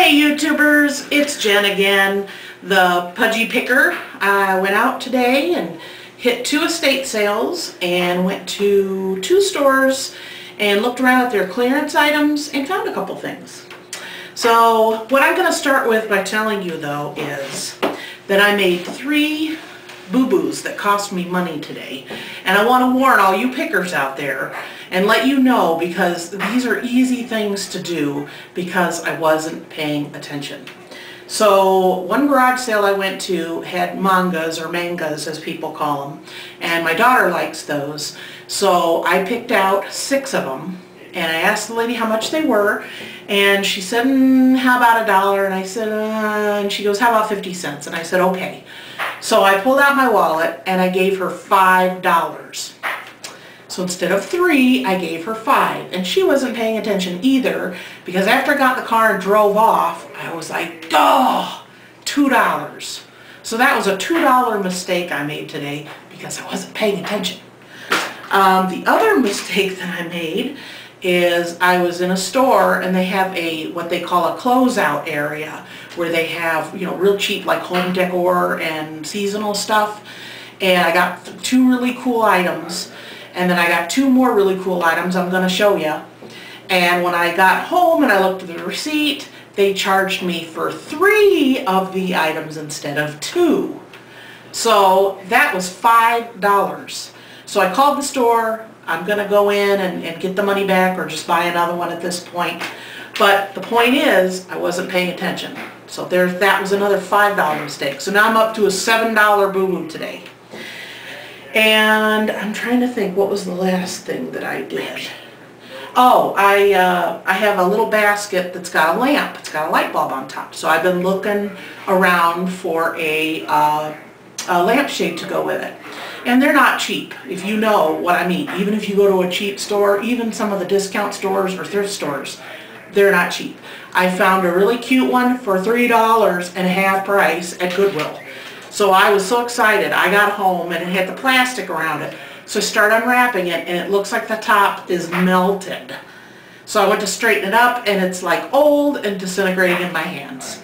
Hey YouTubers, it's Jen again, the Pudgy Picker. I went out today and hit 2 estate sales and went to 2 stores and looked around at their clearance items and found a couple things. So what I'm going to start with by telling you though is that I made 3 boo-boos that cost me money today. And I want to warn all you pickers out there and let you know, because these are easy things to do because I wasn't paying attention. So one garage sale I went to had mangas, or mangas as people call them, and my daughter likes those. So I picked out 6 of them and I asked the lady how much they were, and she said, how about $1? And I said, and she goes, how about 50 cents? And I said, okay. So I pulled out my wallet and I gave her $5. So instead of 3, I gave her 5. And she wasn't paying attention either, because after I got in the car and drove off, I was like, oh, $2. So that was a $2 mistake I made today because I wasn't paying attention. The other mistake that I made is I was in a store and they have what they call a closeout area where they have, you know, real cheap like home decor and seasonal stuff. And I got 2 really cool items, and then I got 2 more really cool items I'm going to show you. And when I got home and I looked at the receipt, they charged me for 3 of the items instead of 2. So that was $5. So I called the store. I'm going to go in and get the money back or just buy another one at this point. But the point is, I wasn't paying attention. So that was another $5 mistake. So now I'm up to a $7 boo-boo today. And I'm trying to think, what was the last thing that I did? Oh, I have a little basket that's got a lamp. It's got a light bulb on top. So I've been looking around for a lampshade to go with it. And they're not cheap, if you know what I mean. Even if you go to a cheap store, even some of the discount stores or thrift stores, they're not cheap. I found a really cute one for $3 and half price at Goodwill. So I was so excited. I got home and it had the plastic around it. So I started unwrapping it and it looks like the top is melted. So I went to straighten it up and it's like old and disintegrating in my hands.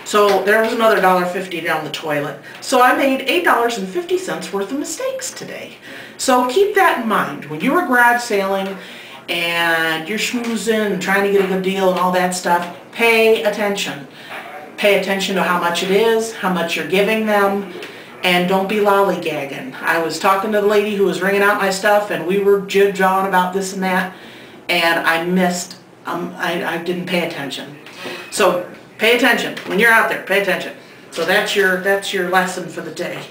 So there was another $1.50 down the toilet. So I made $8.50 worth of mistakes today. So keep that in mind. When you're garage sailing and you're schmoozing and trying to get a good deal and all that stuff, pay attention. Pay attention to how much it is, how much you're giving them, and don't be lollygagging. I was talking to the lady who was ringing out my stuff and we were jib-jawing about this and that, and I missed, I didn't pay attention. So pay attention. When you're out there, pay attention. So that's your lesson for the day.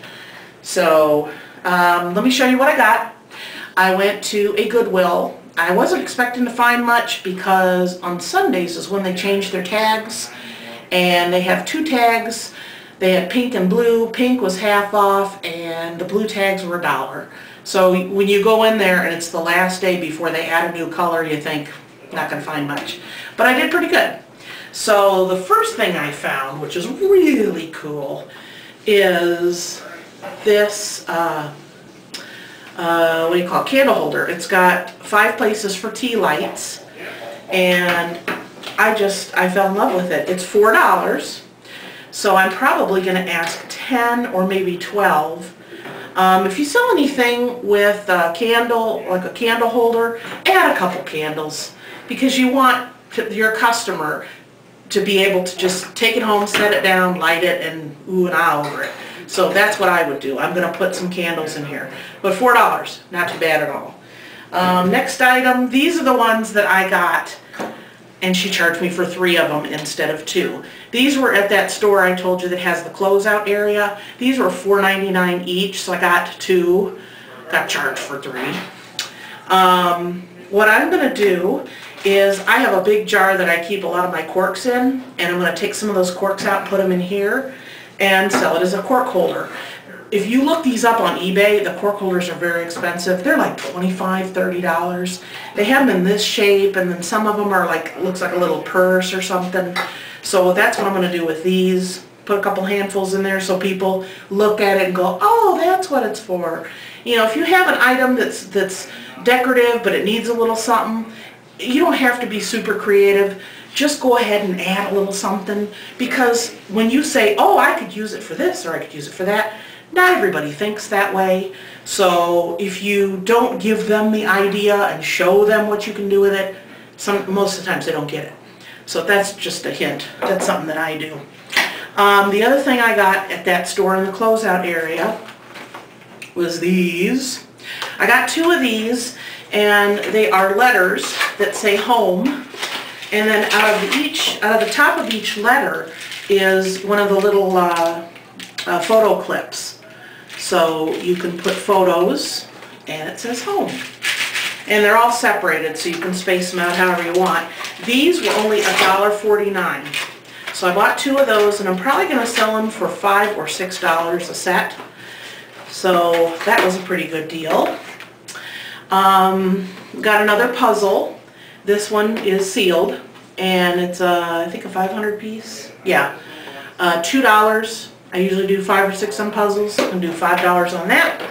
So let me show you what I got. I went to a Goodwill. I wasn't expecting to find much because on Sundays is when they change their tags. And they have 2 tags. They had pink and blue. Pink was half off and the blue tags were $1. So when you go in there and it's the last day before they add a new color, you think, not going to find much. But I did pretty good. So the first thing I found, which is really cool, is this, what do you call it, candle holder. It's got 5 places for tea lights, and I fell in love with it. It's $4, so I'm probably going to ask 10 or maybe 12. If you sell anything with a candle, like a candle holder, add a couple candles, because you want your customer to be able to just take it home, set it down, light it, and ooh and ah over it. So that's what I would do. I'm going to put some candles in here. But $4, not too bad at all. Next item, these are the ones that I got, and she charged me for 3 of them instead of 2. These were at that store I told you that has the closeout area. These were $4.99 each, so I got 2. Got charged for 3. What I'm going to do is I have a big jar that I keep a lot of my corks in, and I'm going to take some of those corks out and put them in here and sell it as a cork holder. If you look these up on eBay, the cork holders are very expensive. They're like $25, $30. They have them in this shape, and then some of them are like, looks like a little purse or something. So that's what I'm going to do with these. Put a couple handfuls in there so people look at it and go, oh, that's what it's for. You know, if you have an item that's decorative but it needs a little something, you don't have to be super creative. just go ahead and add a little something, because when you say, oh, I could use it for this or I could use it for that, not everybody thinks that way. So if you don't give them the idea and show them what you can do with it, most of the times they don't get it. So that's just a hint. That's something that I do. The other thing I got at that store in the closeout area was these. I got 2 of these, and they are letters that say home. And then out of the top of each letter is one of the little photo clips. So you can put photos, and it says home. And they're all separated, so you can space them out however you want. These were only $1.49. So I bought 2 of those, and I'm probably going to sell them for $5 or $6 a set. So that was a pretty good deal. Got another puzzle. This one is sealed, and it's I think a 500 piece. Yeah, $2. I usually do 5 or 6 on puzzles. I can do $5 on that.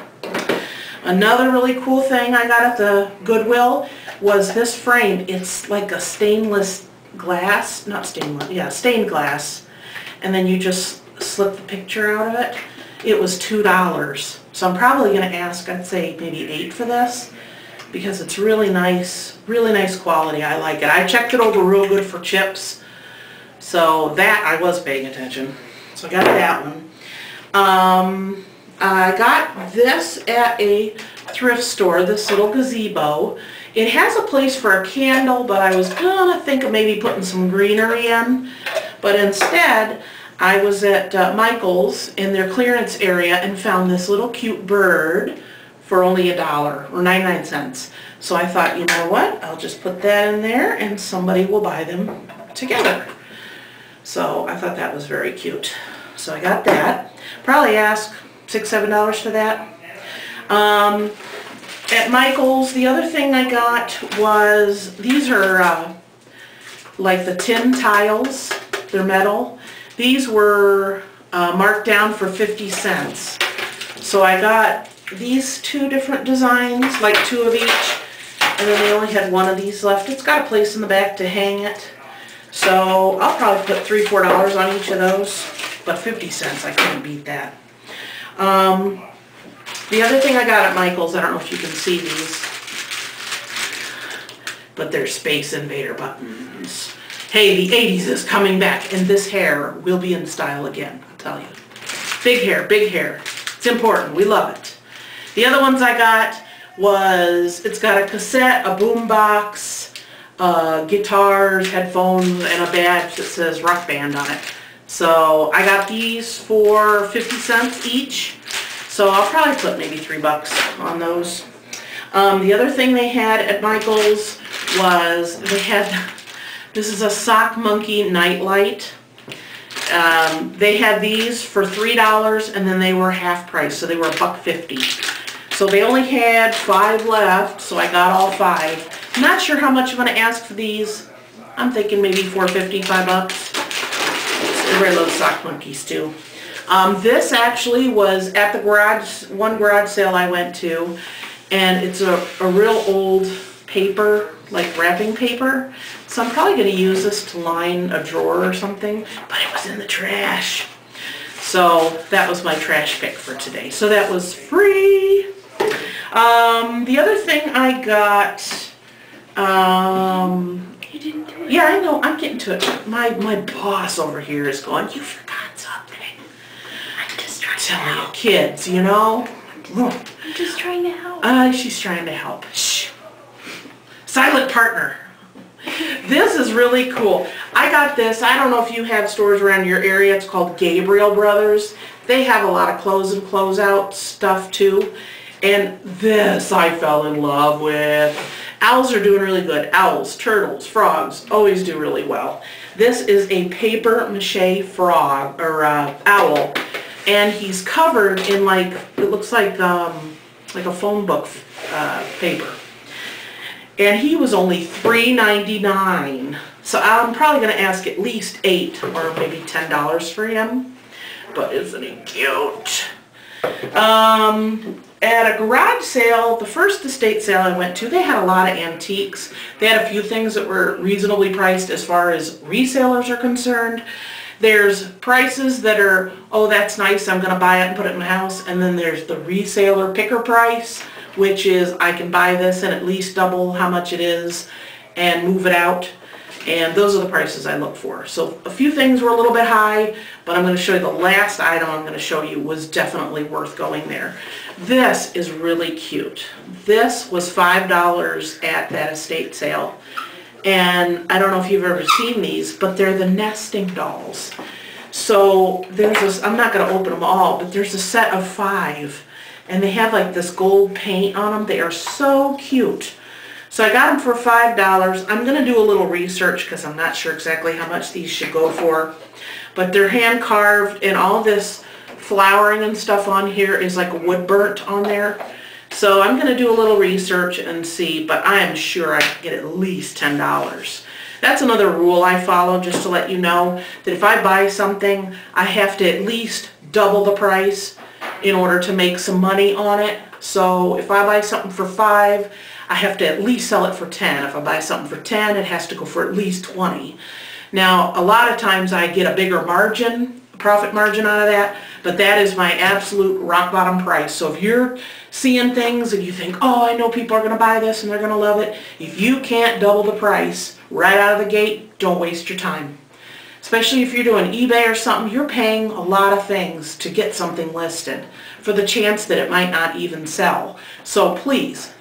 Another really cool thing I got at the Goodwill was this frame. It's like a stainless glass, not stainless, yeah, stained glass. And then you just slip the picture out of it. It was $2. So I'm probably going to ask, I'd say maybe $8 for this, because it's really nice quality. I like it. I checked it over real good for chips. So that I was paying attention. So I got that one. I got this at a thrift store, this little gazebo. It has a place for a candle, but I was gonna think of maybe putting some greenery in. But instead, I was at Michael's in their clearance area and found this little cute bird for only $1 or 99 cents. So I thought, you know what, I'll just put that in there and somebody will buy them together. So I thought that was very cute. So I got that. Probably ask $6, $7 for that. At Michael's, the other thing I got was, these are like the tin tiles. They're metal. These were marked down for 50 cents. So I got these 2 different designs, like 2 of each, and then they only had 1 of these left. It's got a place in the back to hang it. So I'll probably put $3, $4 on each of those, but 50 cents, I couldn't beat that. The other thing I got at Michael's, I don't know if you can see these, but they're Space Invader buttons. Hey, the 80s is coming back, and this hair will be in style again, I'll tell you. Big hair, big hair. It's important, we love it. The other ones I got was, it's got a cassette, a boom box, guitars, headphones, and a badge that says Rock Band on it. So I got these for 50 cents each. So I'll probably put maybe $3 on those. The other thing they had at Michael's was they had, this is a Sock Monkey nightlight. They had these for $3 and then they were half price, so they were $1.50. So they only had 5 left, so I got all 5. I'm not sure how much I'm going to ask for these. I'm thinking maybe $4.50, $5. Everybody loves Sock Monkeys too. This actually was at the one garage sale I went to, and it's a real old paper, like wrapping paper. So I'm probably going to use this to line a drawer or something, but it was in the trash. So that was my trash pick for today. So that was free. The other thing I got, You didn't do it. yeah, I know, I'm getting to it. My boss over here is going, you forgot something. I'm just trying to Telling you help. kids, you know. I'm just trying to help. She's trying to help. Shh. Silent partner. This is really cool. I got this. I don't know if you have stores around your area. It's called Gabriel Brothers. They have a lot of clothes and closeout stuff too. And this I fell in love with. Owls are doing really good. Owls, turtles, frogs always do really well. This is a paper mache frog, or owl. And he's covered in like, it looks like a phone book paper. And he was only $3.99. So I'm probably going to ask at least $8 or maybe $10 for him. But isn't he cute? at a garage sale, the first estate sale I went to, they had a lot of antiques. They had a few things that were reasonably priced as far as resellers are concerned. There's prices that are, oh, that's nice, I'm going to buy it and put it in my house. And then there's the reseller picker price, which is I can buy this and at least double how much it is and move it out. And those are the prices I look for. So a few things were a little bit high, but I'm going to show you the last item I'm going to show you was definitely worth going there. This is really cute. This was $5 at that estate sale. And I don't know if you've ever seen these, but they're the nesting dolls. So there's this, I'm not going to open them all, but there's a set of 5. And they have like this gold paint on them. They are so cute. So I got them for $5. I'm going to do a little research because I'm not sure exactly how much these should go for. But they're hand carved, and all this flowering and stuff on here is like wood burnt on there. So I'm going to do a little research and see, but I am sure I can get at least $10. That's another rule I follow, just to let you know that if I buy something, I have to at least double the price in order to make some money on it. So if I buy something for $5, I have to at least sell it for $10. If I buy something for $10, it has to go for at least $20. Now, a lot of times I get a bigger margin, profit margin out of that, but that is my absolute rock bottom price. So if you're seeing things and you think, oh, I know people are going to buy this and they're going to love it, if you can't double the price right out of the gate, don't waste your time. Especially if you're doing eBay or something, you're paying a lot of things to get something listed for the chance that it might not even sell. So please,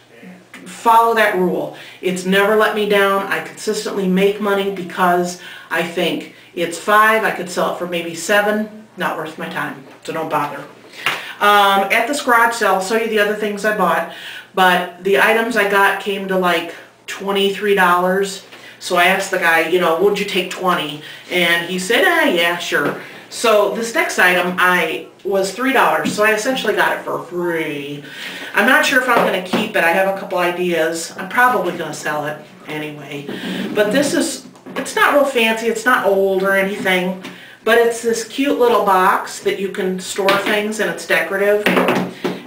follow that rule. It's never let me down. I consistently make money because I think it's $5, I could sell it for maybe $7, not worth my time, so don't bother. At this garage sale, I'll show you the other things I bought, but the items I got came to like $23. So I asked the guy, you know, would you take 20? And he said, yeah, sure. So this next item was $3, so I essentially got it for free. I'm not sure if I'm going to keep it. I have a couple ideas. I'm probably going to sell it anyway. But this is, it's not real fancy. It's not old or anything. But it's this cute little box that you can store things, and it's decorative.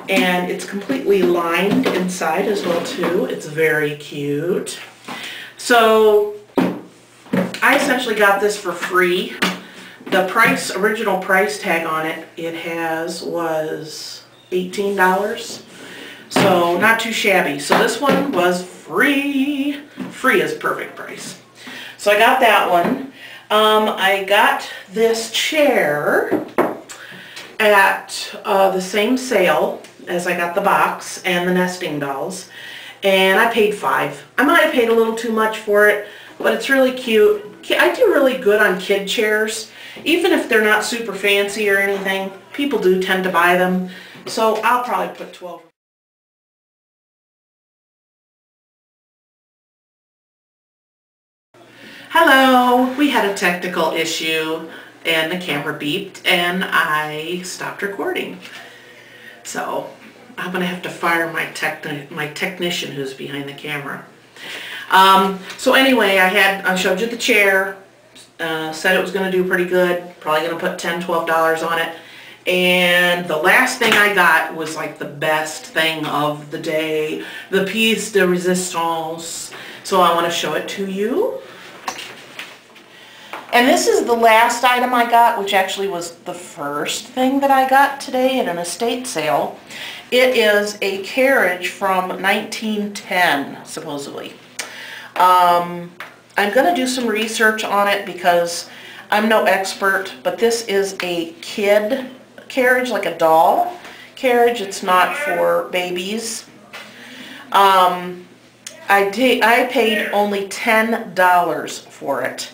And it's completely lined inside as well too. It's very cute. So I essentially got this for free. The original price tag on it, was $18. So not too shabby. So this one was free. Free is perfect price. So I got that one. I got this chair at the same sale as I got the box and the nesting dolls. And I paid $5. I might have paid a little too much for it, but it's really cute. I do really good on kid chairs. Even if they're not super fancy or anything, people do tend to buy them. So I'll probably put 12. Hello, we had a technical issue and the camera beeped and I stopped recording. So I'm going to have to fire my technician who's behind the camera. So anyway, I showed you the chair. Said it was going to do pretty good, probably going to put $10, $12 on it, and the last thing I got was like the best thing of the day, the piece de resistance. So I want to show it to you. And this is the last item I got, which actually was the first thing that I got today at an estate sale. It is a carriage from 1910, supposedly. I'm going to do some research on it because I'm no expert, but this is a kid carriage, like a doll carriage. It's not for babies. I paid only $10 for it.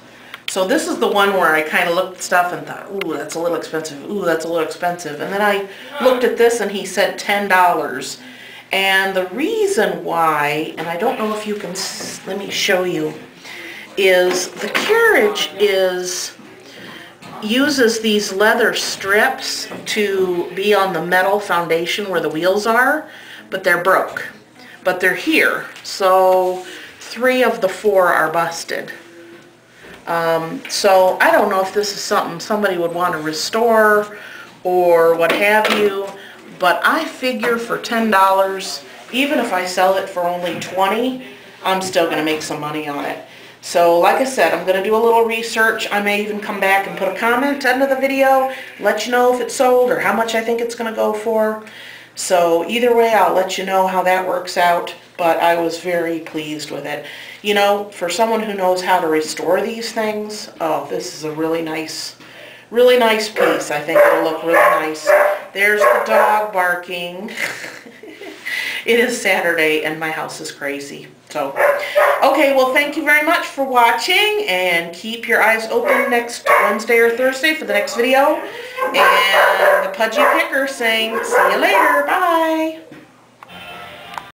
So this is the one where I kind of looked at stuff and thought, ooh, that's a little expensive. Ooh, that's a little expensive. And then I looked at this and he said $10. And the reason why, and I don't know if you can, let me show you, is the carriage uses these leather strips to be on the metal foundation where the wheels are, but they're broke. But they're here, so 3 of the 4 are busted. So I don't know if this is something somebody would want to restore or what have you, but I figure for $10, even if I sell it for only $20, I'm still gonna make some money on it. So like I said, I'm gonna do a little research. I may even come back and put a comment under the video, let you know if it's sold or how much I think it's gonna go for. So either way, I'll let you know how that works out, but I was very pleased with it. You know, for someone who knows how to restore these things, oh, this is a really nice piece. I think it'll look really nice. There's the dog barking. It is Saturday and my house is crazy. So, okay, well, thank you very much for watching, and keep your eyes open next Wednesday or Thursday for the next video. And the Pudgy Picker saying, see you later, bye.